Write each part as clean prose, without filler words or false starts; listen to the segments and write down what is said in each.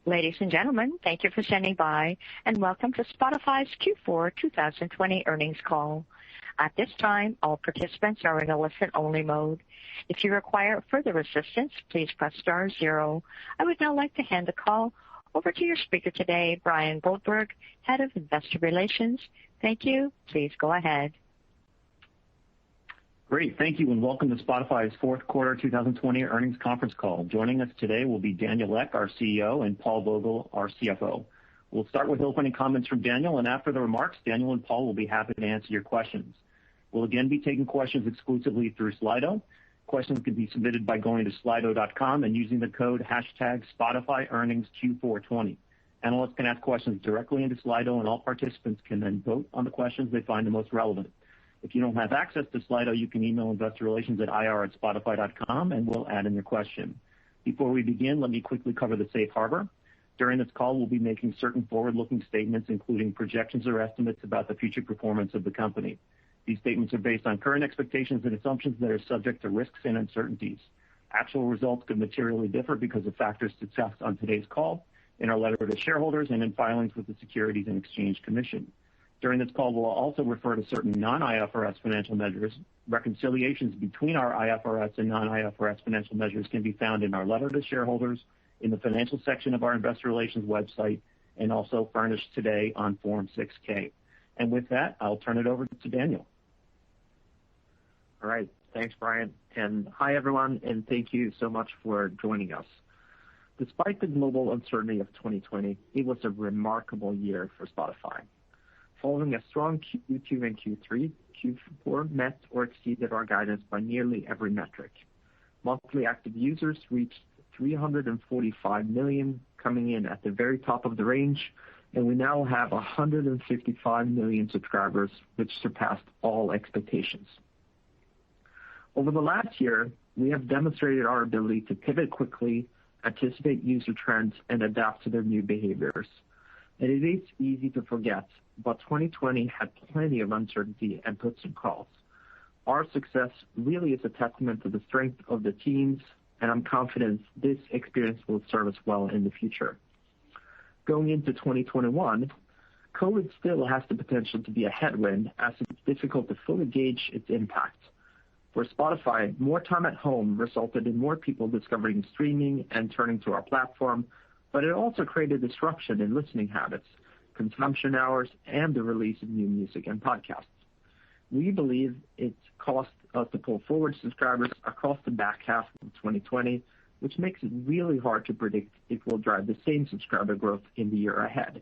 Ladies and gentlemen, thank you for standing by, and welcome to Spotify's Q4 2020 earnings call. At this time, all participants are in a listen-only mode. If you require further assistance, please press star zero. I would now like to hand the call over to your speaker today, Brian Goldberg, Head of Investor Relations. Thank you. Please go ahead. Great. Thank you, and welcome to Spotify's fourth quarter 2020 earnings conference call. Joining us today will be Daniel Ek, our CEO, and Paul Vogel, our CFO. We'll start with opening comments from Daniel, and after the remarks, Daniel and Paul will be happy to answer your questions. We'll again be taking questions exclusively through Slido. Questions can be submitted by going to slido.com and using the code #SpotifyEarningsQ420. Analysts can ask questions directly into Slido, and all participants can then vote on the questions they find the most relevant. If you don't have access to Slido, you can email investor relations at ir@spotify.com and we'll add in your question. Before we begin, let me quickly cover the safe harbor. During this call, we'll be making certain forward-looking statements, including projections or estimates about the future performance of the company. These statements are based on current expectations and assumptions that are subject to risks and uncertainties. Actual results could materially differ because of factors discussed on today's call, in our letter to shareholders, and in filings with the Securities and Exchange Commission. During this call, we'll also refer to certain non-IFRS financial measures. Reconciliations between our IFRS and non-IFRS financial measures can be found in our letter to shareholders, in the financial section of our investor relations website, and also furnished today on Form 6K. And with that, I'll turn it over to Daniel. All right. Thanks, Brian. And hi, everyone, and thank you so much for joining us. Despite the global uncertainty of 2020, it was a remarkable year for Spotify. Following a strong Q2 and Q3, Q4 met or exceeded our guidance by nearly every metric. Monthly active users reached 345 million, coming in at the very top of the range, and we now have 155 million subscribers, which surpassed all expectations. Over the last year, we have demonstrated our ability to pivot quickly, anticipate user trends, and adapt to their new behaviors. And it is easy to forget, but 2020 had plenty of uncertainty and puts and calls. Our success really is a testament to the strength of the teams, and I'm confident this experience will serve us well in the future. Going into 2021, COVID still has the potential to be a headwind, as it's difficult to fully gauge its impact. For Spotify, more time at home resulted in more people discovering streaming and turning to our platform, but it also created disruption in listening habits, consumption hours, and the release of new music and podcasts. We believe it's caused us to pull forward subscribers across the back half of 2020, which makes it really hard to predict if we'll drive the same subscriber growth in the year ahead.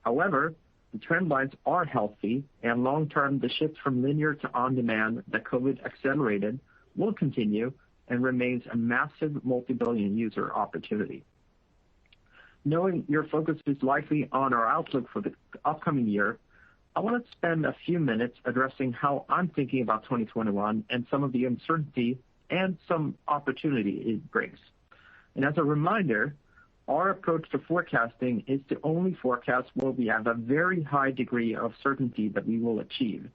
However, the trend lines are healthy, and long-term, the shift from linear to on-demand that COVID accelerated will continue and remains a massive multi-billion user opportunity. Knowing your focus is likely on our outlook for the upcoming year, I want to spend a few minutes addressing how I'm thinking about 2021 and some of the uncertainty and some opportunity it brings. And as a reminder, our approach to forecasting is to only forecast where we have a very high degree of certainty that we will achieve.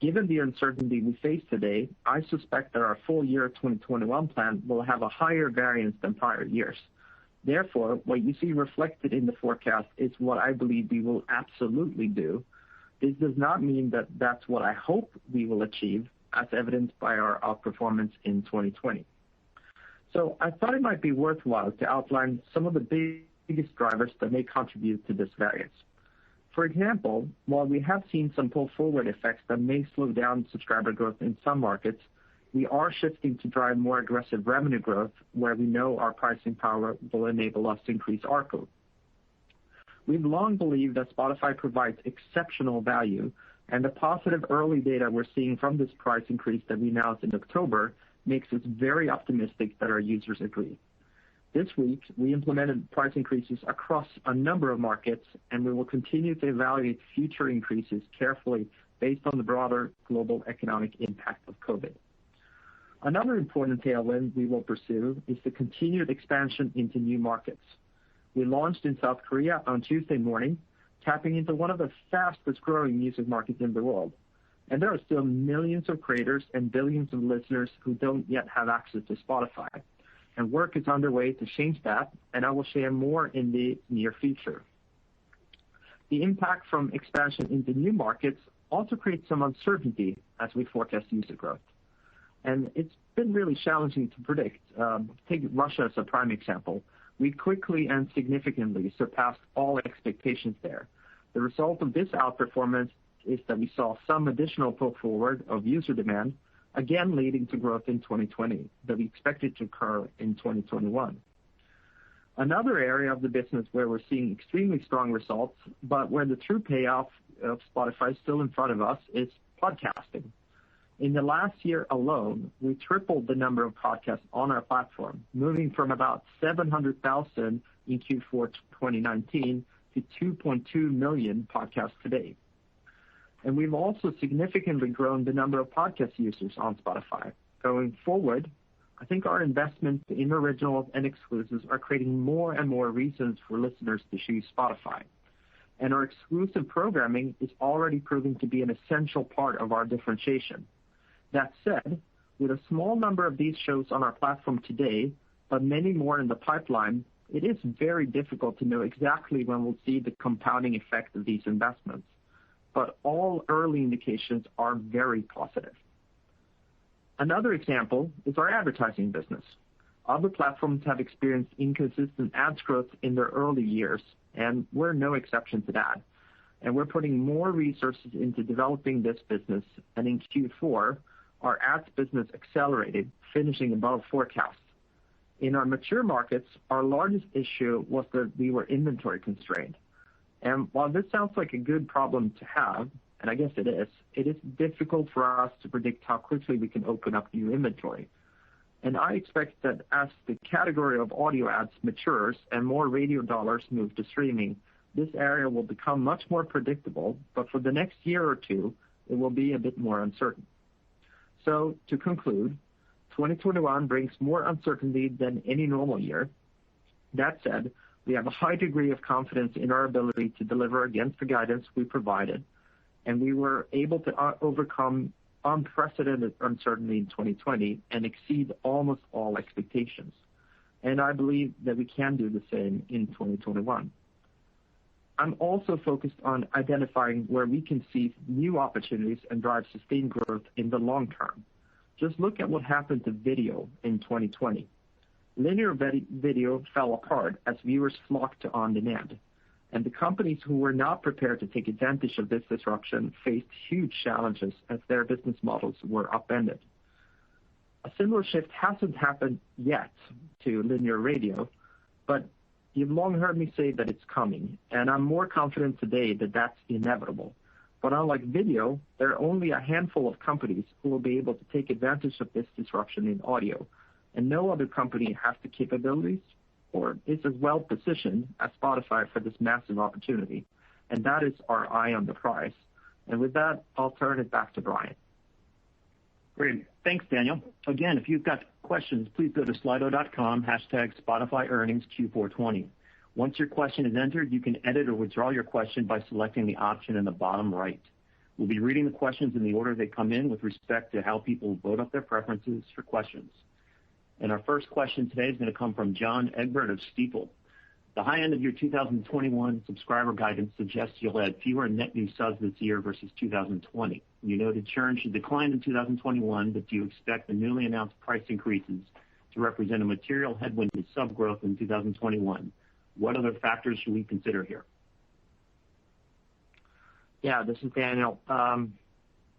Given the uncertainty we face today, I suspect that our full year 2021 plan will have a higher variance than prior years. Therefore, what you see reflected in the forecast is what I believe we will absolutely do. This does not mean that that's what I hope we will achieve, as evidenced by our outperformance in 2020. So I thought it might be worthwhile to outline some of the biggest drivers that may contribute to this variance. For example, while we have seen some pull-forward effects that may slow down subscriber growth in some markets, we are shifting to drive more aggressive revenue growth where we know our pricing power will enable us to increase ARPU. We've long believed that Spotify provides exceptional value, and the positive early data we're seeing from this price increase that we announced in October makes us very optimistic that our users agree. This week, we implemented price increases across a number of markets, and we will continue to evaluate future increases carefully based on the broader global economic impact of COVID. Another important tailwind we will pursue is the continued expansion into new markets. We launched in South Korea on Tuesday morning, tapping into one of the fastest growing music markets in the world. And there are still millions of creators and billions of listeners who don't yet have access to Spotify. and work is underway to change that, and I will share more in the near future. The impact from expansion into new markets also creates some uncertainty as we forecast user growth. And it's been really challenging to predict. Take Russia as a prime example. We quickly and significantly surpassed all expectations there. The result of this outperformance is that we saw some additional pull forward of user demand, again leading to growth in 2020 that we expected to occur in 2021. Another area of the business where we're seeing extremely strong results, but where the true payoff of Spotify is still in front of us, is podcasting. In the last year alone, we tripled the number of podcasts on our platform, moving from about 700,000 in Q4 2019 to 2.2 million podcasts today. And we've also significantly grown the number of podcast users on Spotify. Going forward, I think our investments in originals and exclusives are creating more and more reasons for listeners to choose Spotify. And our exclusive programming is already proving to be an essential part of our differentiation. That said, with a small number of these shows on our platform today, but many more in the pipeline, it is very difficult to know exactly when we'll see the compounding effect of these investments. But all early indications are very positive. Another example is our advertising business. Other platforms have experienced inconsistent ads growth in their early years, and we're no exception to that. And we're putting more resources into developing this business, and in Q4, our ads business accelerated, finishing above forecasts. In our mature markets, our largest issue was that we were inventory constrained. And while this sounds like a good problem to have, and I guess it is difficult for us to predict how quickly we can open up new inventory. And I expect that as the category of audio ads matures and more radio dollars move to streaming, this area will become much more predictable, but for the next year or two, it will be a bit more uncertain. So, to conclude, 2021 brings more uncertainty than any normal year. That said, we have a high degree of confidence in our ability to deliver against the guidance we provided, and we were able to overcome unprecedented uncertainty in 2020 and exceed almost all expectations. And I believe that we can do the same in 2021. I'm also focused on identifying where we can seize new opportunities and drive sustained growth in the long term. Just look at what happened to video in 2020. Linear video fell apart as viewers flocked to on-demand, and the companies who were not prepared to take advantage of this disruption faced huge challenges as their business models were upended. A similar shift hasn't happened yet to linear radio, but you've long heard me say that it's coming, and I'm more confident today that that's inevitable. But unlike video, there are only a handful of companies who will be able to take advantage of this disruption in audio, and no other company has the capabilities or is as well positioned as Spotify for this massive opportunity, and that is our eye on the prize. And with that, I'll turn it back to Brian. Great. Thanks, Daniel. Again, if you've got questions, please go to slido.com, #SpotifyEarningsQ420. Once your question is entered, you can edit or withdraw your question by selecting the option in the bottom right. We'll be reading the questions in the order they come in with respect to how people vote up their preferences for questions. And our first question today is going to come from John Egbert of Stifel. The high end of your 2021 subscriber guidance suggests you'll add fewer net new subs this year versus 2020. You noted churn should decline in 2021, but do you expect the newly announced price increases to represent a material headwind to sub growth in 2021? What other factors should we consider here? Yeah, this is Daniel.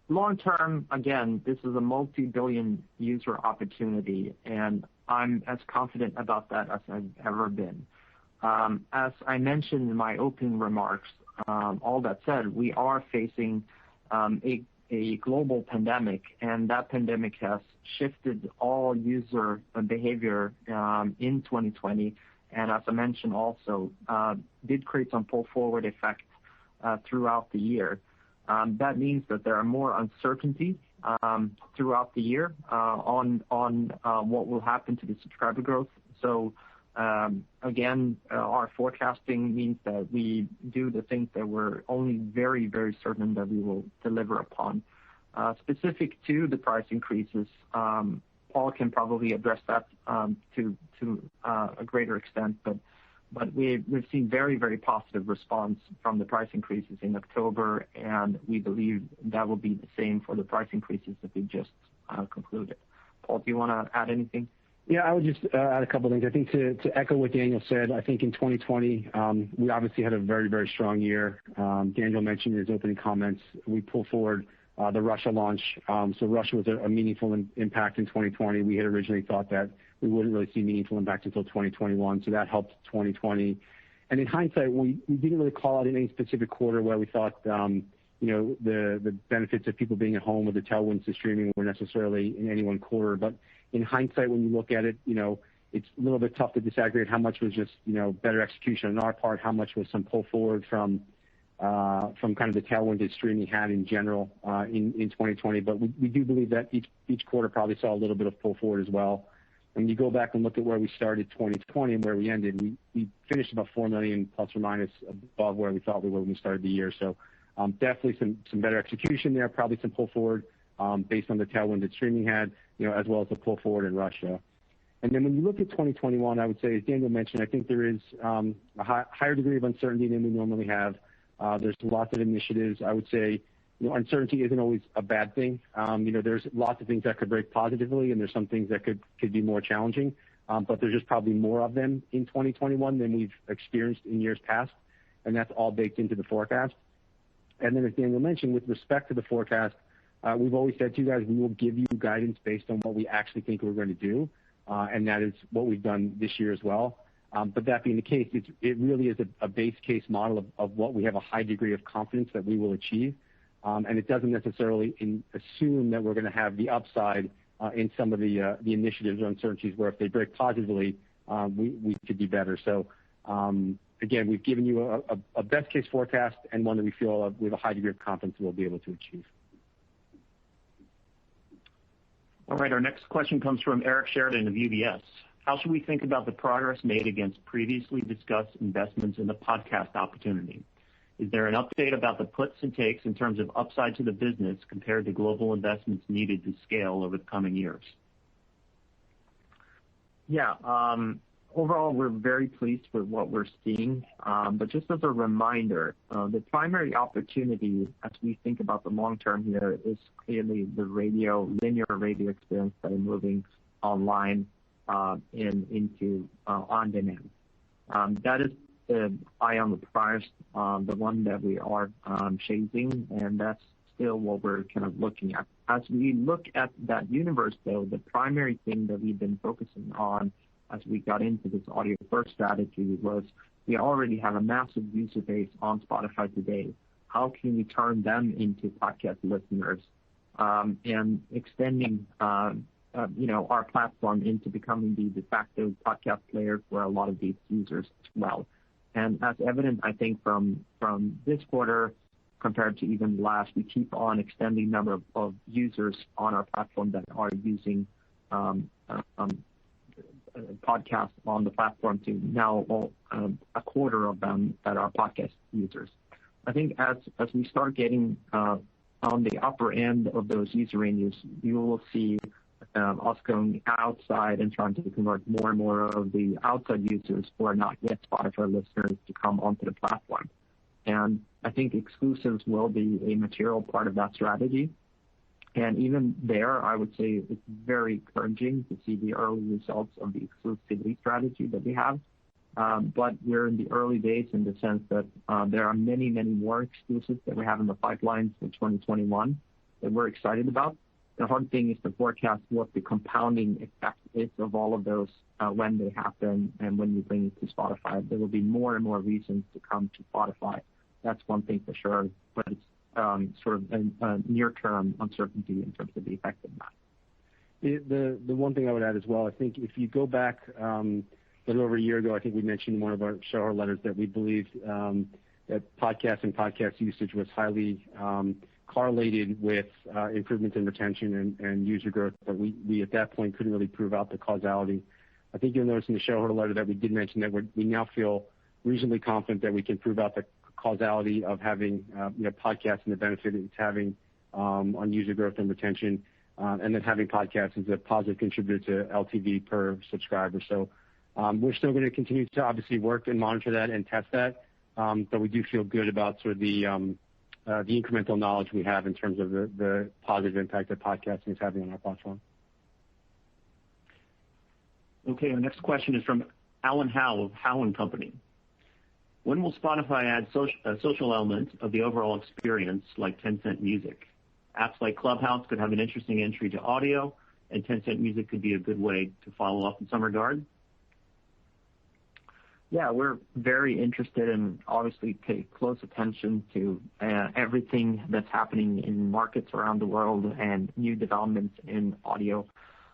Long term, again, this is a multi-billion user opportunity, and I'm as confident about that as I've ever been. As I mentioned in my opening remarks, all that said, we are facing a global pandemic, and that pandemic has shifted all user behavior in 2020, and as I mentioned also, did create some pull forward effect throughout the year. That means that there are more uncertainty throughout the year on what will happen to the subscriber growth. So again, our forecasting means that we do the things that we're only very, very certain that we will deliver upon. Specific to the price increases, Paul can probably address that to a greater extent, but we've seen very, very positive response from the price increases in October, and we believe that will be the same for the price increases that we just concluded. Paul, do you want to add anything? Yeah, I would just add a couple of things. I think to echo what Daniel said, I think in 2020, we obviously had a very, very strong year. Daniel mentioned in his opening comments, we pulled forward the Russia launch. So Russia was a meaningful impact in 2020. We had originally thought that we wouldn't really see meaningful impact until 2021, so that helped 2020. And in hindsight, we didn't really call out in any specific quarter where we thought the benefits of people being at home with the tailwinds to streaming were necessarily in any one quarter. But in hindsight, when you look at it, it's a little bit tough to disaggregate how much was just better execution on our part, how much was some pull forward from kind of the tailwind that streaming had in general in 2020. But we do believe that each quarter probably saw a little bit of pull forward as well. When you go back and look at where we started 2020 and where we ended, we finished about 4 million plus or minus above where we thought we were when we started the year. So definitely some better execution there, probably some pull forward based on the tailwind that streaming had, as well as the pull forward in Russia. And then when you look at 2021, I would say, as Daniel mentioned, I think there is a higher degree of uncertainty than we normally have. There's lots of initiatives. I would say uncertainty isn't always a bad thing. There's lots of things that could break positively, and there's some things that could be more challenging. But there's just probably more of them in 2021 than we've experienced in years past, and that's all baked into the forecast. And then as Daniel mentioned, with respect to the forecast, we've always said to you guys, we will give you guidance based on what we actually think we're going to do, and that is what we've done this year as well. But that being the case, it really is a base case model of what we have a high degree of confidence that we will achieve. And it doesn't necessarily assume that we're going to have the upside in some of the initiatives or uncertainties where if they break positively, we could be better. So again, we've given you a best case forecast and one that we feel with a high degree of confidence we'll be able to achieve. All right, our next question comes from Eric Sheridan of UBS. How should we think about the progress made against previously discussed investments in the podcast opportunity? Is there an update about the puts and takes in terms of upside to the business compared to global investments needed to scale over the coming years? Yeah, overall, we're very pleased with what we're seeing. But just as a reminder, the primary opportunity as we think about the long term here is clearly the linear radio experience that are moving online into on demand. That is the eye on the prize, the one that we are chasing, and that's still what we're kind of looking at. As we look at that universe, though, the primary thing that we've been focusing on as we got into this audio first strategy was we already have a massive user base on Spotify today. How can we turn them into podcast listeners and extending our platform into becoming the de facto podcast player for a lot of these users as well. And as evident, I think, from this quarter compared to even last, we keep on extending the number of users on our platform that are using podcasts on the platform to now a quarter of them that are podcast users. I think as we start getting on the upper end of those user ranges, you will see us going outside and trying to convert more and more of the outside users who are not yet Spotify listeners to come onto the platform. And I think exclusives will be a material part of that strategy. And even there, I would say it's very encouraging to see the early results of the exclusivity strategy that we have. But we're in the early days in the sense that there are many, many more exclusives that we have in the pipeline for 2021 that we're excited about. The hard thing is to forecast what the compounding effect is of all of those when they happen and when you bring it to Spotify. There will be more and more reasons to come to Spotify. That's one thing for sure, but it's sort of a near-term uncertainty in terms of the effect of that. The one thing I would add as well, I think if you go back a little over a year ago, I think we mentioned in one of our shareholder letters that we believed that podcasts and podcast usage was highly correlated with improvements in retention and user growth, but we at that point couldn't really prove out the causality. I think you'll notice in the shareholder letter that we did mention that we now feel reasonably confident that we can prove out the causality of having podcasts and the benefit it's having on user growth and retention. and then having podcasts is a positive contributor to LTV per subscriber. So we're still going to continue to obviously work and monitor that and test that, but we do feel good about sort of the incremental knowledge we have in terms of the positive impact that podcasting is having on our platform. Okay, our next question is from Alan Howe of Howe & Company. When will Spotify add a social element of the overall experience like Tencent Music? Apps like Clubhouse could have an interesting entry to audio, and Tencent Music could be a good way to follow up in some regard. Yeah, we're very interested and obviously pay close attention to everything that's happening in markets around the world and new developments in audio.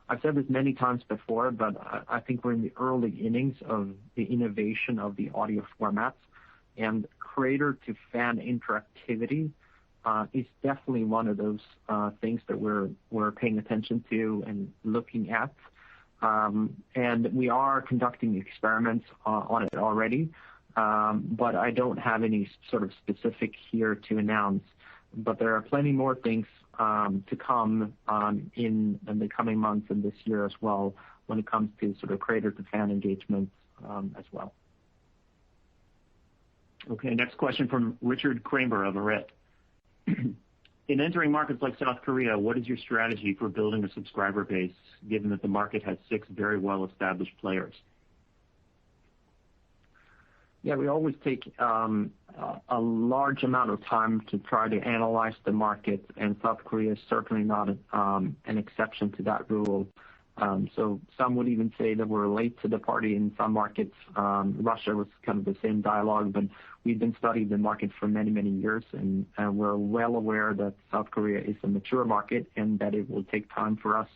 I've said this many times before, but I think we're in the early innings of the innovation of the audio formats, and creator-to-fan interactivity is definitely one of those things that we're paying attention to and looking at. And we are conducting experiments on it already, but I don't have any sort of specific here to announce. But there are plenty more things to come in the coming months and this year as well when it comes to sort of creator-to-fan engagement as well. Okay, next question from Richard Kramer of Arete. In entering markets like South Korea, what is your strategy for building a subscriber base, given that the market has 6 very well-established players? Yeah, we always take a large amount of time to try to analyze the market, and South Korea is certainly not an exception to that rule. So some would even say that we're late to the party in some markets. Russia was kind of the same dialogue, but we've been studying the market for many, many years, and we're well aware that South Korea is a mature market and that it will take time for us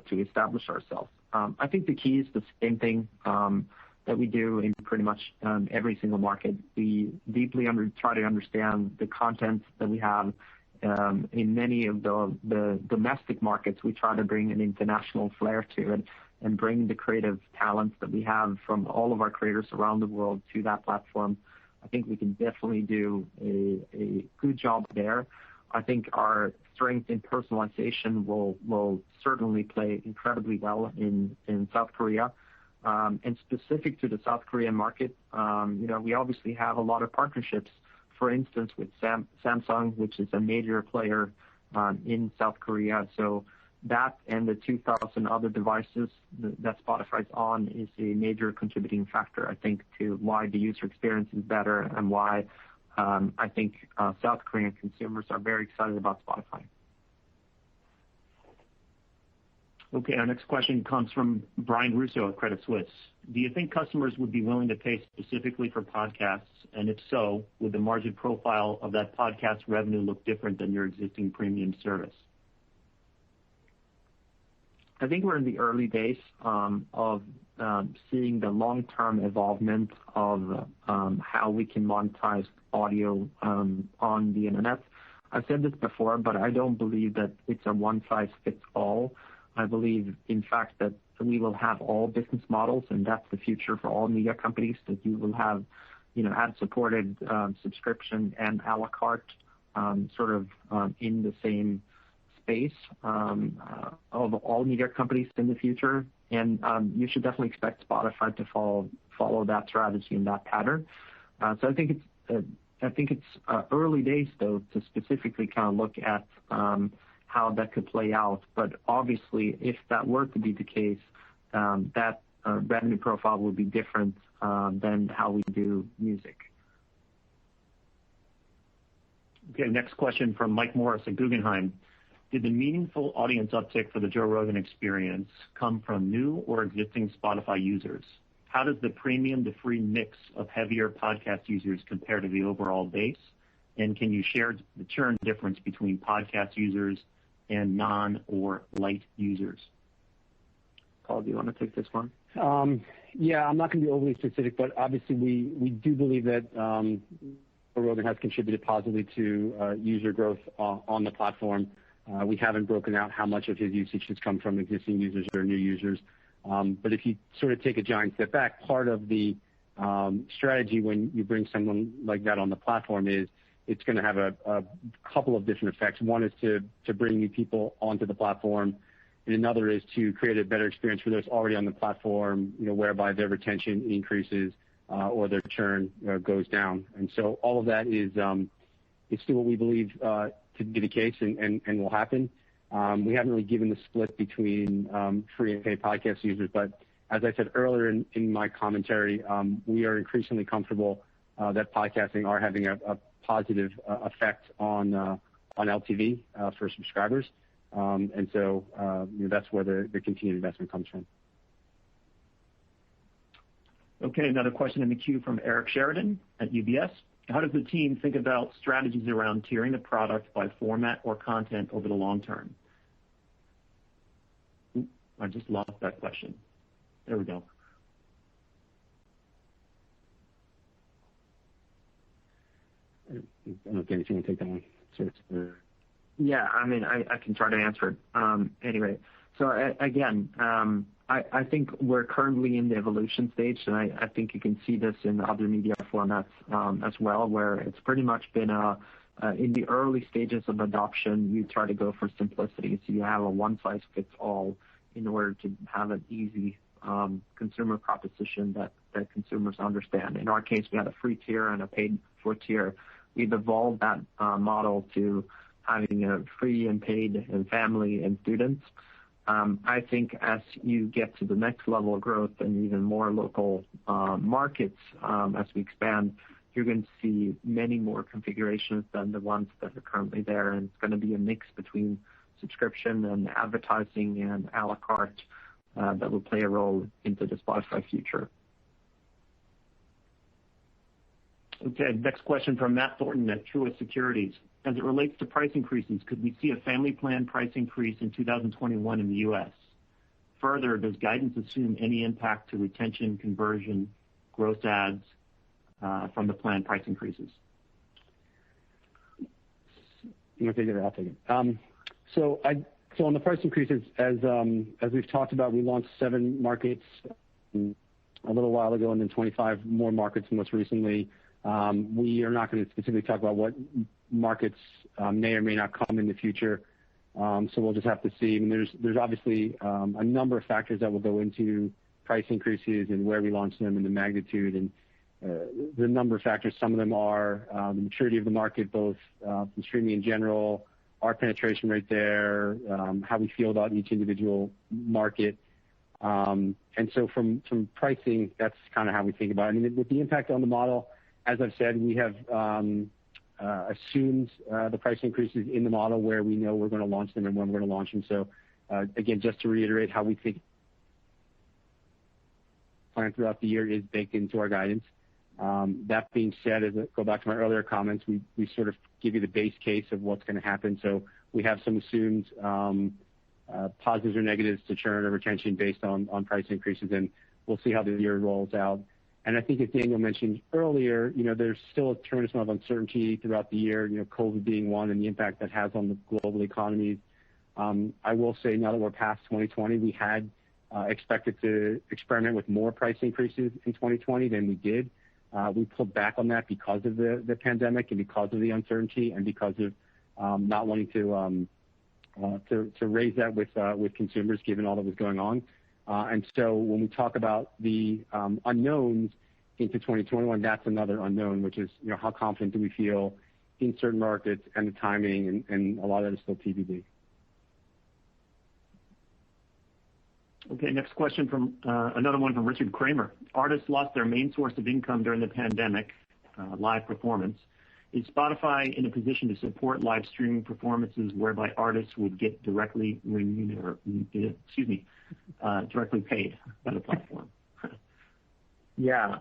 to establish ourselves. I think the key is the same thing that we do in pretty much every single market. We deeply try to understand the content that we have. In many of the domestic markets, we try to bring an international flair to it and bring the creative talents that we have from all of our creators around the world to that platform. I think we can definitely do a good job there. I think our strength in personalization will certainly play incredibly well in South Korea. And specific to the South Korean market, we obviously have a lot of partnerships. For instance, with Samsung, which is a major player in South Korea. So that and the 2,000 other devices that Spotify's on is a major contributing factor, I think, to why the user experience is better and why I think South Korean consumers are very excited about Spotify. Okay, our next question comes from Brian Russo at Credit Suisse. Do you think customers would be willing to pay specifically for podcasts? And if so, would the margin profile of that podcast revenue look different than your existing premium service? I think we're in the early days of seeing the long-term evolvement of how we can monetize audio on the internet. I've said this before, but I don't believe that it's a one-size-fits-all. I believe, in fact, that we will have all business models, and that's the future for all media companies, that you will have, ad-supported subscription and a la carte sort of in the same space of all media companies in the future. And you should definitely expect Spotify to follow that strategy and that pattern. So I think it's early days, though, to specifically kind of look at how that could play out. But obviously, if that were to be the case, that revenue profile would be different than how we do music. Okay, next question from Mike Morris at Guggenheim. Did the meaningful audience uptick for the Joe Rogan Experience come from new or existing Spotify users? How does the premium to free mix of heavier podcast users compare to the overall base? And can you share the churn difference between podcast users and non or light users? Paul, do you want to take this one? Yeah, I'm not going to be overly specific, but obviously we do believe that Joe Rogan has contributed positively to user growth on the platform. We haven't broken out how much of his usage has come from existing users or new users. But if you sort of take a giant step back, part of the strategy when you bring someone like that on the platform is it's going to have a couple of different effects. One is to bring new people onto the platform, and another is to create a better experience for those already on the platform, whereby their retention increases or their churn goes down. And so all of that is still what we believe to be the case and will happen. We haven't really given the split between free and paid podcast users, but as I said earlier in my commentary, we are increasingly comfortable that podcasting are having a positive effect on LTV for subscribers. And so that's where the continued investment comes from. Okay, another question in the queue from Eric Sheridan at UBS. How does the team think about strategies around tiering the product by format or content over the long term? I just lost that question. There we go. I don't know if Danny, if you want to take that one. Sure. Yeah, I can try to answer it. Anyway, so again, I think we're currently in the evolution stage, and I think you can see this in other media formats as well, where it's pretty much been in the early stages of adoption, you try to go for simplicity. So you have a one-size-fits-all in order to have an easy consumer proposition that consumers understand. In our case, we had a free tier and a paid for tier. We've evolved that model to having a free and paid and family and students. I think as you get to the next level of growth and even more local markets, as we expand, you're going to see many more configurations than the ones that are currently there. And it's going to be a mix between subscription and advertising and a la carte that will play a role into the Spotify future. Okay, next question from Matt Thornton at Truist Securities. As it relates to price increases, could we see a family plan price increase in 2021 in the U.S.? Further, does guidance assume any impact to retention, conversion, gross adds from the plan price increases? You want to take it? I'll take it. So on the price increases, as we've talked about, we launched 7 markets a little while ago, and then 25 more markets most recently. We are not going to specifically talk about what markets may or may not come in the future, so we'll just have to see. I mean, there's obviously a number of factors that will go into price increases and where we launch them and the magnitude, and the number of factors. Some of them are the maturity of the market, both from streaming in general, our penetration rate there, how we feel about each individual market. And so from pricing, that's kind of how we think about it. I mean, with the impact on the model, as I've said, we have assumed the price increases in the model where we know we're going to launch them and when we're going to launch them. So again, just to reiterate how we think plan throughout the year is baked into our guidance. That being said, as I go back to my earlier comments, we sort of give you the base case of what's going to happen. So we have some assumed positives or negatives to churn or retention based on price increases, and we'll see how the year rolls out. And I think as Daniel mentioned earlier, there's still a tremendous amount of uncertainty throughout the year, COVID being one and the impact that has on the global economies. I will say now that we're past 2020, we had expected to experiment with more price increases in 2020 than we did. We pulled back on that because of the pandemic and because of the uncertainty and because of not wanting to raise that with consumers given all that was going on. And so when we talk about the unknowns into 2021, that's another unknown, which is how confident do we feel in certain markets and the timing, and a lot of that is still TBD. Okay, next question from another one from Richard Kramer. Artists lost their main source of income during the pandemic, live performance. Is Spotify in a position to support live streaming performances whereby artists would get directly directly paid by the platform? Yeah,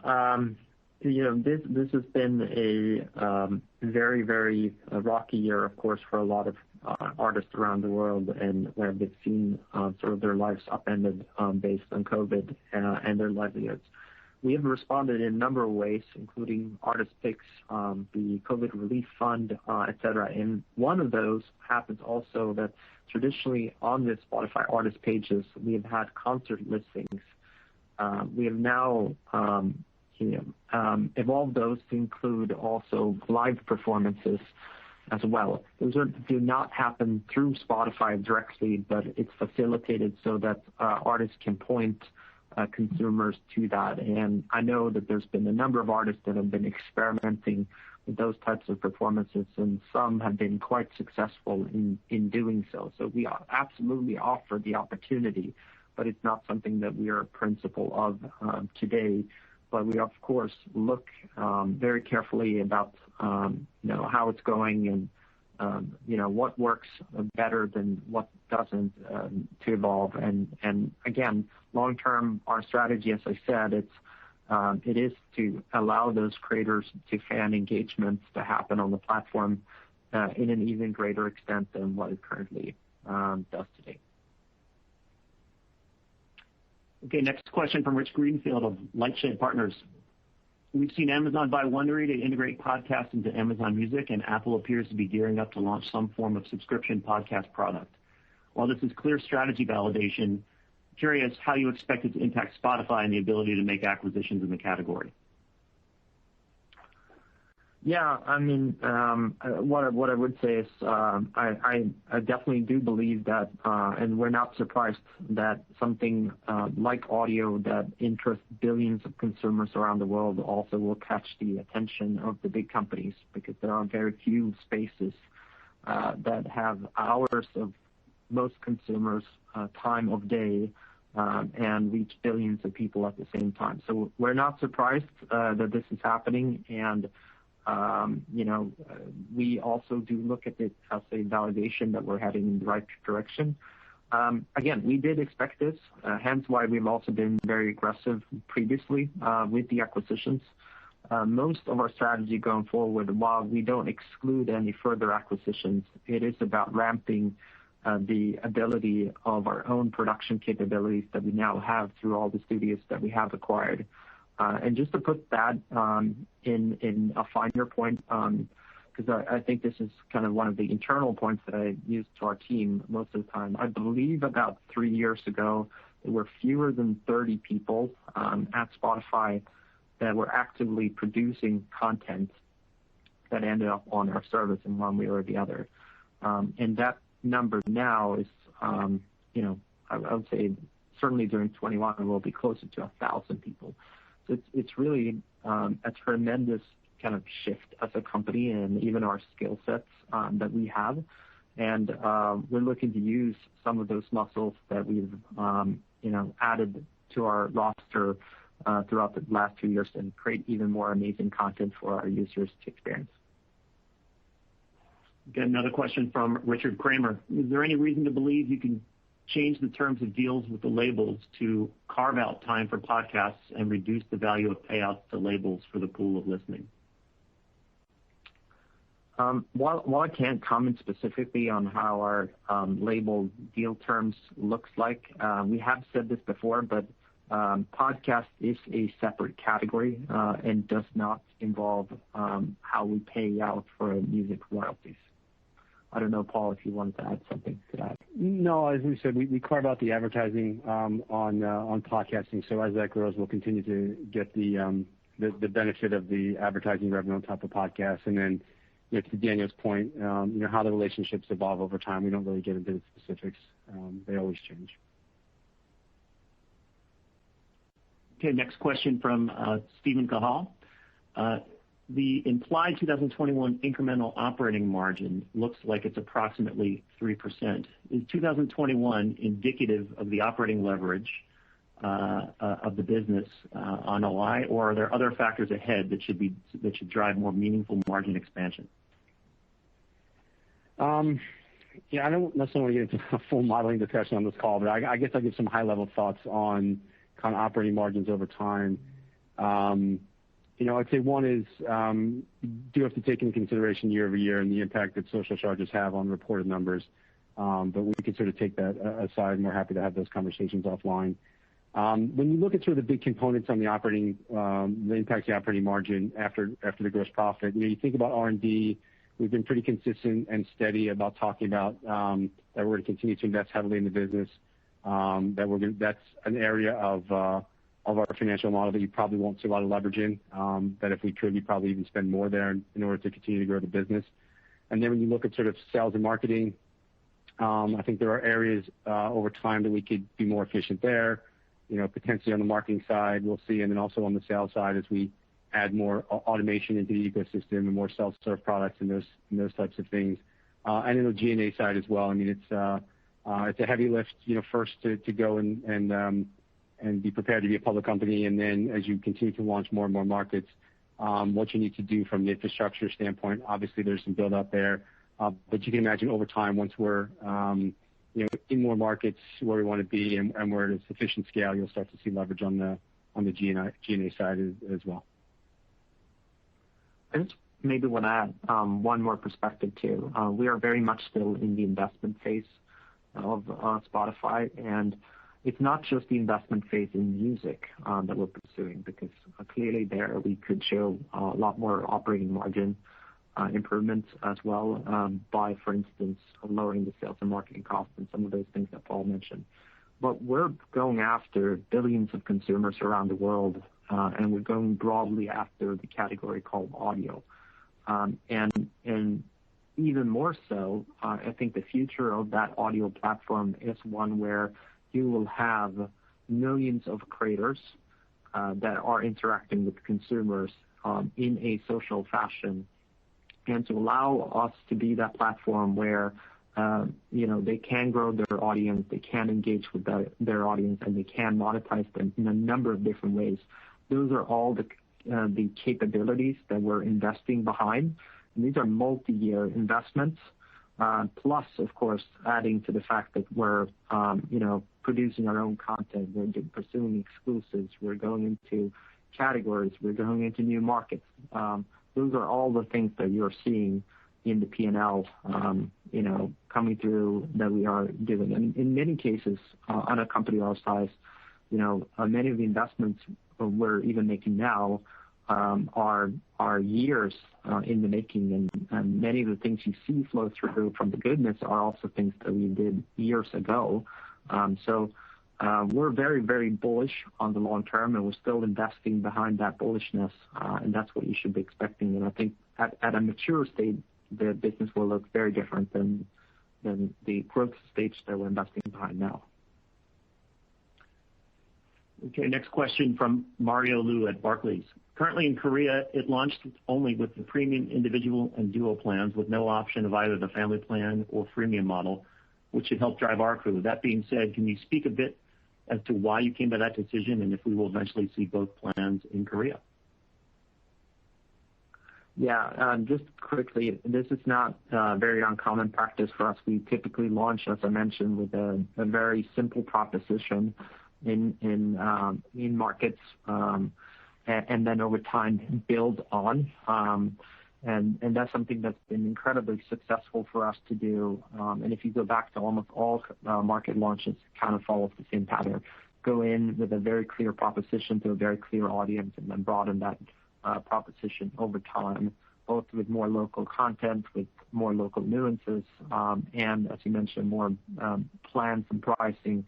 this has been a very, very rocky year, of course, for a lot of artists around the world, and where they've seen sort of their lives upended based on COVID and their livelihoods. We have responded in a number of ways, including artist picks, the COVID relief fund, et cetera. And one of those happens also that traditionally on the Spotify artist pages, we have had concert listings. We have now evolve those to include also live performances as well. Those do not happen through Spotify directly, but it's facilitated so that artists can point consumers to that. And I know that there's been a number of artists that have been experimenting with those types of performances, and some have been quite successful in doing so. So we absolutely offer the opportunity, but it's not something that we are a principal of today. But we, of course, look very carefully about how it's going and what works better than what doesn't to evolve. And again, long term, our strategy, as I said, it is to allow those creators to fan engagements to happen on the platform in an even greater extent than what it currently does today. Okay, next question from Rich Greenfield of Lightshed Partners. We've seen Amazon buy Wondery to integrate podcasts into Amazon Music, and Apple appears to be gearing up to launch some form of subscription podcast product. While this is clear strategy validation, curious how you expect it to impact Spotify and the ability to make acquisitions in the category. Yeah, I mean, what I would say is I definitely do believe that, and we're not surprised that something like audio that interests billions of consumers around the world also will catch the attention of the big companies, because there are very few spaces that have hours of most consumers' time of day and reach billions of people at the same time. So we're not surprised that this is happening, and we also do look at it as a validation that we're heading in the right direction. Again, we did expect this, hence why we've also been very aggressive previously with the acquisitions. Most of our strategy going forward, while we don't exclude any further acquisitions, it is about ramping the ability of our own production capabilities that we now have through all the studios that we have acquired. And just to put that in a finer point, because I think this is kind of one of the internal points that I use to our team most of the time. I believe about 3 years ago, there were fewer than 30 people at Spotify that were actively producing content that ended up on our service in one way or the other. And that number now is, I would say certainly during 21, it will be closer to 1,000 people. So it's really a tremendous kind of shift as a company, and even our skill sets that we have. And we're looking to use some of those muscles that we've added to our roster throughout the last 2 years and create even more amazing content for our users to experience. Get another question from Richard Kramer. Is there any reason to believe you can change the terms of deals with the labels to carve out time for podcasts and reduce the value of payouts to labels for the pool of listening? While I can't comment specifically on how our label deal terms looks like, we have said this before, but podcast is a separate category and does not involve how we pay out for music royalties. I don't know, Paul, if you wanted to add something to that. No, as we said, we carve out the advertising on podcasting. So as that grows, we'll continue to get the benefit of the advertising revenue on top of podcasts. And then, to Daniel's point, how the relationships evolve over time. We don't really get into the specifics. They always change. Okay, next question from Stephen Cahal. The implied 2021 incremental operating margin looks like it's approximately 3%. Is 2021 indicative of the operating leverage of the business on OI, or are there other factors ahead that should drive more meaningful margin expansion? I don't necessarily want to get into a full modeling discussion on this call, but I guess I'll give some high-level thoughts on kind of operating margins over time. I'd say one is you do have to take into consideration year over year and the impact that social charges have on reported numbers. But we could sort of take that aside, and we're happy to have those conversations offline. When you look at sort of the big components on the impact of the operating margin after the gross profit, you think about R&D. We've been pretty consistent and steady about talking about that we're going to continue to invest heavily in the business. That's an area of our financial model that you probably won't see a lot of leverage in, that if we could, we'd probably even spend more there in order to continue to grow the business. And then when you look at sort of sales and marketing, I think there are areas over time that we could be more efficient there, potentially on the marketing side, we'll see, and then also on the sales side as we add more automation into the ecosystem and more self-serve products and those types of things. And then the G&A side as well. I mean, it's a heavy lift, first to go and be prepared to be a public company, and then as you continue to launch more and more markets, what you need to do from the infrastructure standpoint. Obviously, there's some build out there, but you can imagine over time, once we're in more markets where we want to be and we're at a sufficient scale, you'll start to see leverage on the G&A side as well. I just maybe want to add one more perspective too. We are very much still in the investment phase of Spotify, and it's not just the investment phase in music that we're pursuing, because clearly there we could show a lot more operating margin improvements as well by, for instance, lowering the sales and marketing costs and some of those things that Paul mentioned. But we're going after billions of consumers around the world, and we're going broadly after the category called audio. And even more so, I think the future of that audio platform is one where you will have millions of creators that are interacting with consumers in a social fashion, and to allow us to be that platform where they can grow their audience, they can engage with their audience, and they can monetize them in a number of different ways. Those are all the capabilities that we're investing behind. And these are multi-year investments, plus, of course, adding to the fact that we're producing our own content, we're pursuing exclusives, we're going into categories, we're going into new markets. Those are all the things that you're seeing in the P&L, coming through that we are doing. And in many cases, on a company our size, many of the investments we're even making now are years in the making, and many of the things you see flow through from the goodness are also things that we did years ago. So we're very, very bullish on the long term, and we're still investing behind that bullishness, and that's what you should be expecting. And I think at a mature state, the business will look very different than the growth stage that we're investing behind now. Okay, next question from Mario Lu at Barclays. Currently in Korea, it launched only with the premium individual and duo plans with no option of either the family plan or freemium model, which should help drive ARPU. That being said, can you speak a bit as to why you came to that decision and if we will eventually see both plans in Korea? Yeah, just quickly, this is not very uncommon practice for us. We typically launch, as I mentioned, with a very simple proposition in markets, and then over time build on. And that's something that's been incredibly successful for us to do. And if you go back to almost all market launches, kind of follows the same pattern. Go in with a very clear proposition to a very clear audience, and then broaden that proposition over time, both with more local content, with more local nuances, and as you mentioned, more plans and pricing.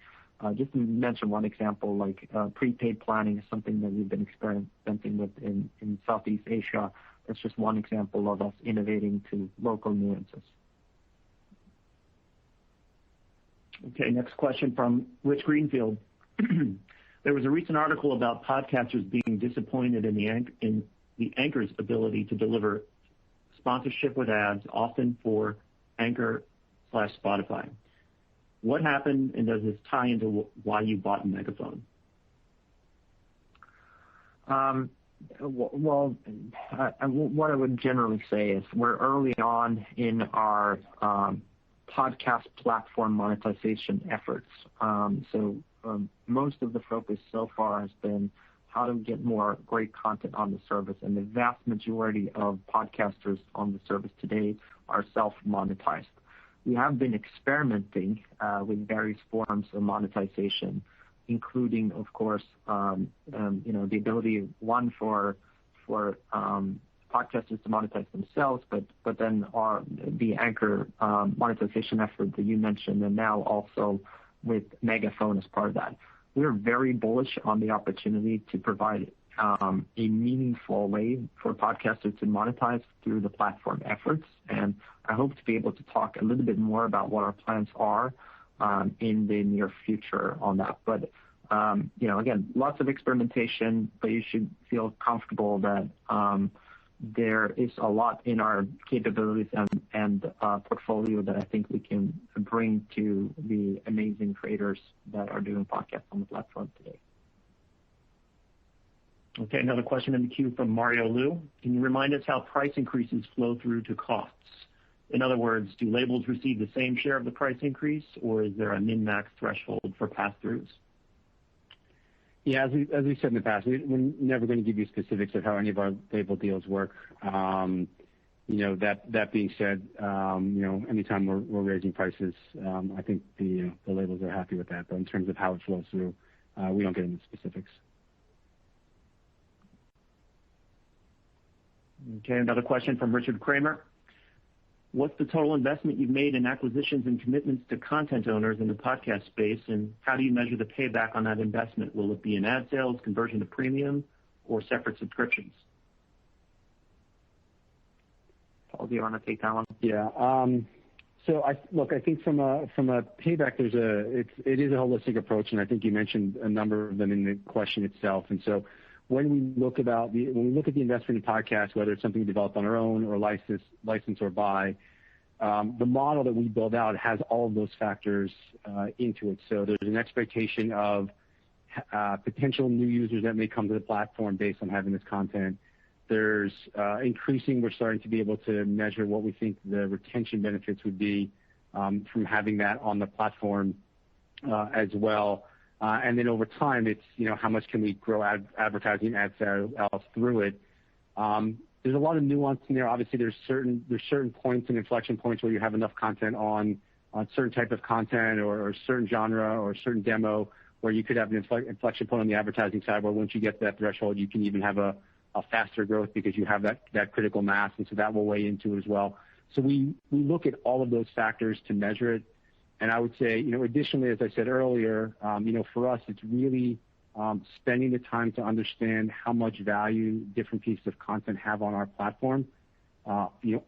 Just to mention one example, like prepaid planning is something that we've been experimenting with in Southeast Asia. That's just one example of us innovating to local nuances. Okay, next question from Rich Greenfield. There was a recent article about podcasters being disappointed in the Anchor's ability to deliver sponsorship with ads, often for Anchor/Spotify. What happened, and does this tie into why you bought Megaphone? Well, what I would generally say is we're early on in our podcast platform monetization efforts. So most of the focus so far has been how to get more great content on the service, and the vast majority of podcasters on the service today are self-monetized. We have been experimenting with various forms of monetization, including, of course, the ability, one, for podcasters to monetize themselves, but then the Anchor monetization effort that you mentioned, and now also with Megaphone as part of that. we're very bullish on the opportunity to provide a meaningful way for podcasters to monetize through the platform efforts. And I hope to be able to talk a little bit more about what our plans are in the near future on that. But, again, lots of experimentation, but you should feel comfortable that there is a lot in our capabilities and portfolio that I think we can bring to the amazing creators that are doing podcasts on the platform today. Okay, another question in the queue from Mario Liu. Can you remind us how price increases flow through to costs? In other words, do labels receive the same share of the price increase, or is there a min-max threshold for pass-throughs? Yeah, as we said in the past, we're never going to give you specifics of how any of our label deals work. That being said, anytime we're raising prices, I think the labels are happy with that. But in terms of how it flows through, we don't get into specifics. Okay, another question from Richard Kramer. What's the total investment you've made in acquisitions and commitments to content owners in the podcast space, and how do you measure the payback on that investment? Will it be in ad sales, conversion to premium, or separate subscriptions? Paul, do you want to take that one? Yeah. So I think from a payback, it is a holistic approach, and I think you mentioned a number of them in the question itself. And so when we look at the investment in podcasts, whether it's something we develop on our own or license or buy, the model that we build out has all of those factors into it. So there's an expectation of potential new users that may come to the platform based on having this content. There's we're starting to be able to measure what we think the retention benefits would be from having that on the platform as well. And then over time, it's, how much can we grow advertising ad sales through it. There's a lot of nuance in there. Obviously, there's certain points and inflection points where you have enough content on certain type of content or certain genre or certain demo where you could have an inflection point on the advertising side where once you get to that threshold, you can even have a faster growth because you have that critical mass, and so that will weigh into it as well. So we look at all of those factors to measure it. And I would say, additionally, as I said earlier, for us, it's really spending the time to understand how much value different pieces of content have on our platform,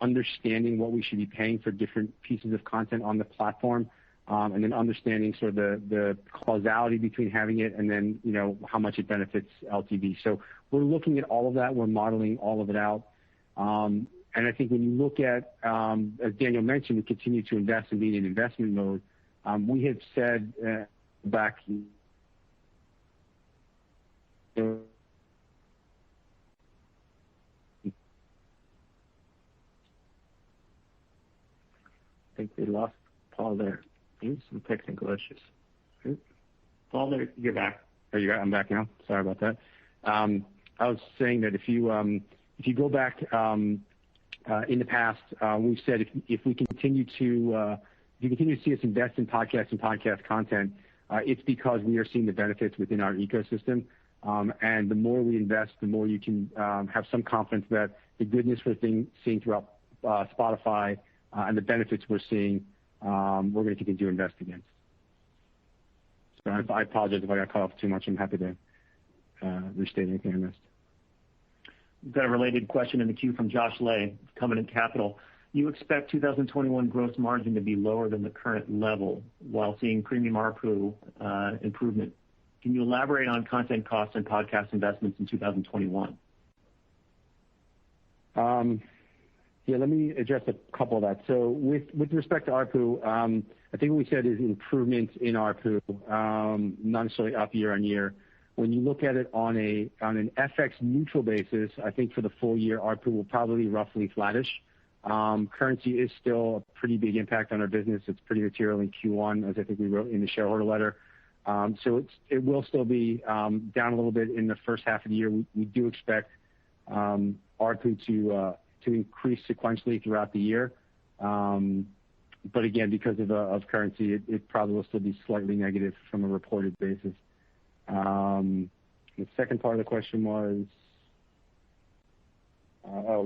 understanding what we should be paying for different pieces of content on the platform, and then understanding sort of the causality between having it and then, how much it benefits LTV. So we're looking at all of that. We're modeling all of it out. And I think when you look at, as Daniel mentioned, we continue to invest and be in investment mode. We have said back I think we lost Paul there. Some technical issues. Paul, you're back. I'm back now. Sorry about that. I was saying that if you go back in the past, we've said if you continue to see us invest in podcasts and podcast content, it's because we are seeing the benefits within our ecosystem. And the more we invest, the more you can have some confidence that the goodness we're seeing throughout Spotify and the benefits we're seeing, we're going to continue to invest against. So I apologize if I got cut off too much. I'm happy to restate anything I missed. We've got a related question in the queue from Josh Lay, Covenant Capital. You expect 2021 gross margin to be lower than the current level while seeing premium ARPU improvement. Can you elaborate on content costs and podcast investments in 2021? Yeah, let me address a couple of that. So with respect to ARPU, I think what we said is improvements in ARPU, not necessarily up year on year. When you look at it on an FX neutral basis, I think for the full year, ARPU will probably be roughly flattish. Currency is still a pretty big impact on our business. It's pretty material in Q1, as I think we wrote in the shareholder letter. So it will still be down a little bit in the first half of the year. We do expect ARPU to increase sequentially throughout the year. But again, because of currency, it probably will still be slightly negative from a reported basis. The second part of the question was,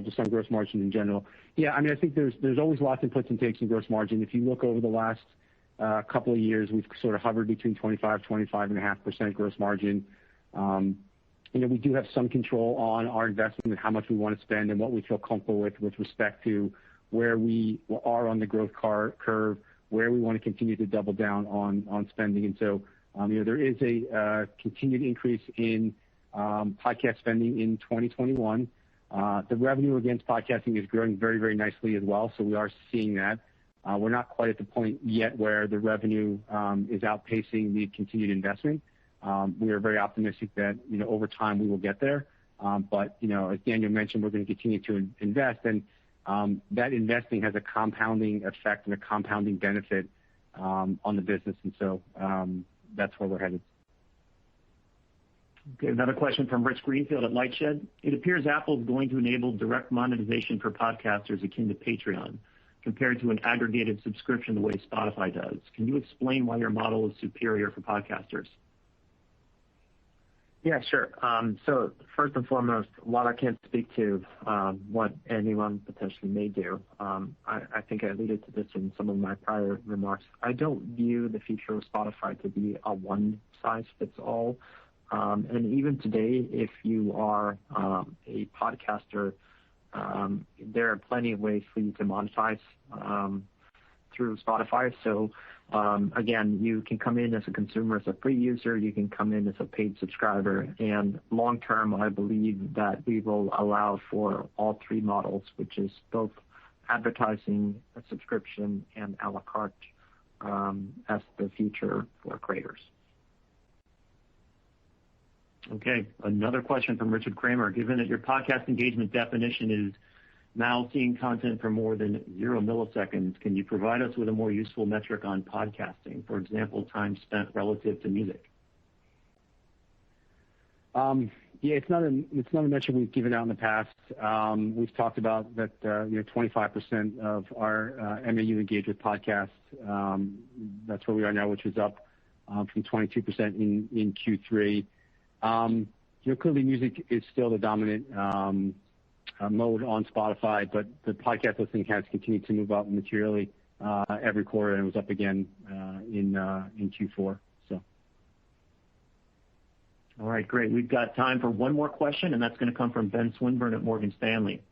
just on gross margin in general. Yeah, I mean, I think there's always lots of puts and takes in gross margin. If you look over the last couple of years, we've sort of hovered between 25.5% gross margin. We do have some control on our investment and how much we want to spend and what we feel comfortable with respect to where we are on the growth curve, where we want to continue to double down on spending. And so, there is a continued increase in podcast spending in 2021. The revenue against podcasting is growing very, very nicely as well, so we are seeing that. We're not quite at the point yet where the revenue is outpacing the continued investment. We are very optimistic that over time we will get there. But as Daniel mentioned, we're going to continue to invest, and that investing has a compounding effect and a compounding benefit on the business, and so that's where we're headed. Okay, another question from Rich Greenfield at Lightshed. It appears Apple is going to enable direct monetization for podcasters akin to Patreon, compared to an aggregated subscription the way Spotify does. Can you explain why your model is superior for podcasters? Yeah, sure. So first and foremost, while I can't speak to what anyone potentially may do, I think I alluded to this in some of my prior remarks. I don't view the future of Spotify to be a one-size-fits-all. And even today, if you are a podcaster, there are plenty of ways for you to monetize through Spotify. So again, you can come in as a consumer, as a free user, you can come in as a paid subscriber, and long term, I believe that we will allow for all three models, which is both advertising, a subscription, and a la carte as the future for creators. Okay, another question from Richard Kramer. Given that your podcast engagement definition is now seeing content for more than 0 milliseconds, can you provide us with a more useful metric on podcasting? For example, time spent relative to music. Yeah, it's not a metric we've given out in the past. We've talked about that 25% of our MAU engage with podcasts. That's where we are now, which is up from 22% in Q3. Clearly music is still the dominant mode on Spotify, but the podcast listening has continued to move up materially every quarter, and it was up again in Q4. So, all right, great. We've got time for one more question, and that's going to come from Ben Swinburne at Morgan Stanley.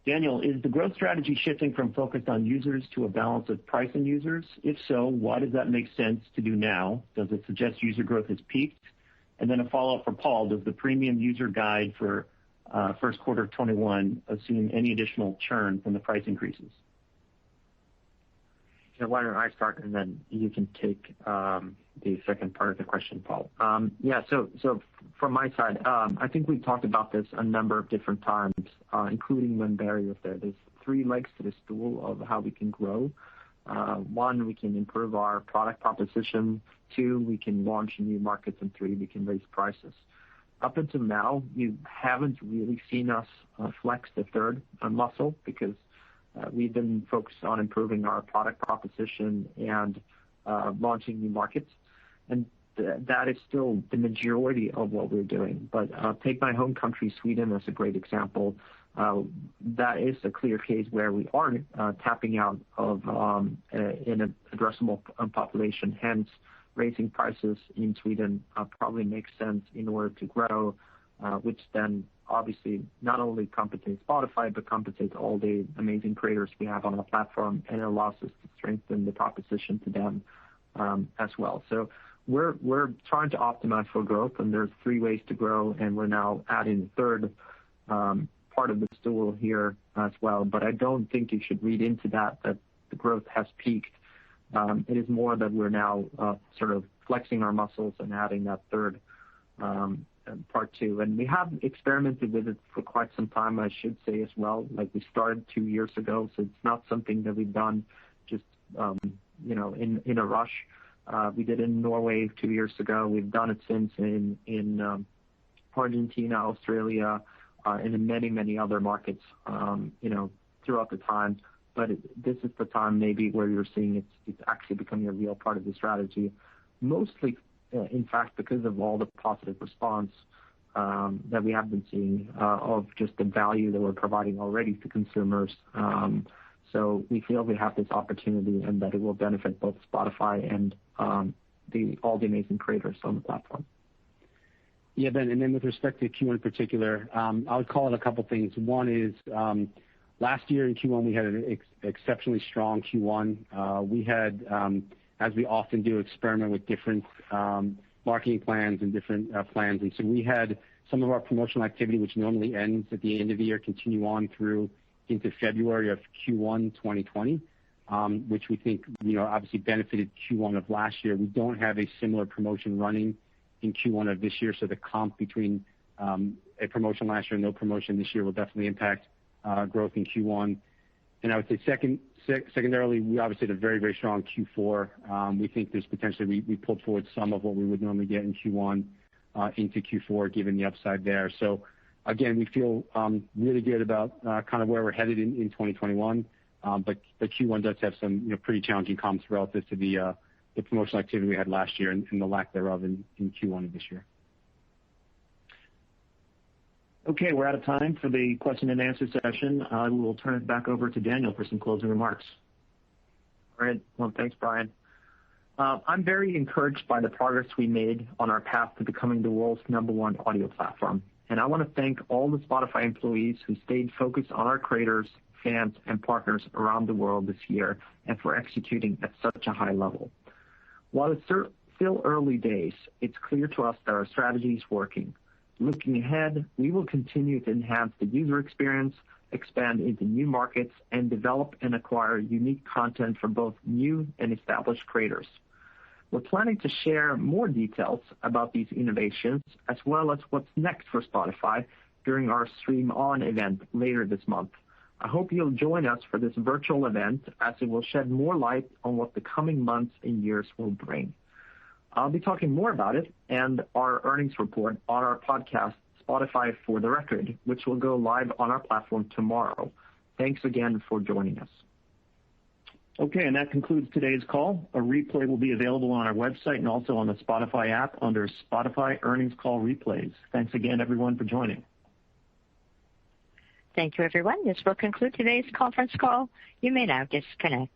Daniel, is the growth strategy shifting from focused on users to a balance of price and users? If so, why does that make sense to do now? Does it suggest user growth has peaked? And then a follow-up for Paul, does the premium user guide for first quarter of 21 assume any additional churn from the price increases? So why don't I start, and then you can take the second part of the question, Paul. So from my side, I think we've talked about this a number of different times, including when Barry was there. There's three legs to the stool of how we can grow. One, we can improve our product proposition. Two, we can launch new markets. And three, we can raise prices. Up until now, you haven't really seen us flex the third muscle because we've been focused on improving our product proposition and launching new markets. And that is still the majority of what we're doing. But take my home country, Sweden, as a great example. That is a clear case where we are tapping out of an addressable population. Hence, raising prices in Sweden probably makes sense in order to grow, which then obviously not only compensates Spotify, but compensates all the amazing creators we have on our platform, and it allows us to strengthen the proposition to them as well. So we're trying to optimize for growth, and there's three ways to grow, and we're now adding the third part of the stool here as well. But I don't think you should read into that the growth has peaked. It is more that we're now sort of flexing our muscles and adding that third part two. And we have experimented with it for quite some time, I should say as well. Like we started 2 years ago, so it's not something that we've done just in a rush. We did it in Norway 2 years ago. We've done it since in Argentina, Australia, and in many, many other markets, throughout the time. But this is the time maybe where you're seeing it's actually becoming a real part of the strategy. Mostly, in fact, because of all the positive response that we have been seeing of just the value that we're providing already to consumers. So we feel we have this opportunity and that it will benefit both Spotify and all the amazing creators on the platform. Yeah, Ben, and then with respect to Q1 in particular, I would call it a couple things. One is last year in Q1 we had an exceptionally strong Q1. We had, as we often do, experiment with different marketing plans and different plans. And so we had some of our promotional activity, which normally ends at the end of the year, continue on through into February of Q1 2020, which we think obviously benefited Q1 of last year. We don't have a similar promotion running in Q1 of this year, so the comp between a promotion last year and no promotion this year will definitely impact growth in Q1. And I would say secondarily, we obviously had a very, very strong Q4. We think there's potentially we pulled forward some of what we would normally get in Q1 into Q4, given the upside there. So again, we feel really good about kind of where we're headed in 2021. But Q1 does have some pretty challenging comps relative to the promotional activity we had last year and the lack thereof in Q1 of this year. Okay, we're out of time for the question and answer session. I will turn it back over to Daniel for some closing remarks. All right. Well, thanks, Brian. I'm very encouraged by the progress we made on our path to becoming the world's #1 audio platform. And I want to thank all the Spotify employees who stayed focused on our creators, fans, and partners around the world this year and for executing at such a high level. While it's still early days, it's clear to us that our strategy is working. Looking ahead, we will continue to enhance the user experience, expand into new markets, and develop and acquire unique content for both new and established creators. We're planning to share more details about these innovations as well as what's next for Spotify during our Stream On event later this month. I hope you'll join us for this virtual event as it will shed more light on what the coming months and years will bring. I'll be talking more about it and our earnings report on our podcast, Spotify for the Record, which will go live on our platform tomorrow. Thanks again for joining us. Okay, and that concludes today's call. A replay will be available on our website and also on the Spotify app under Spotify Earnings Call Replays. Thanks again, everyone, for joining. Thank you, everyone. This will conclude today's conference call. You may now disconnect.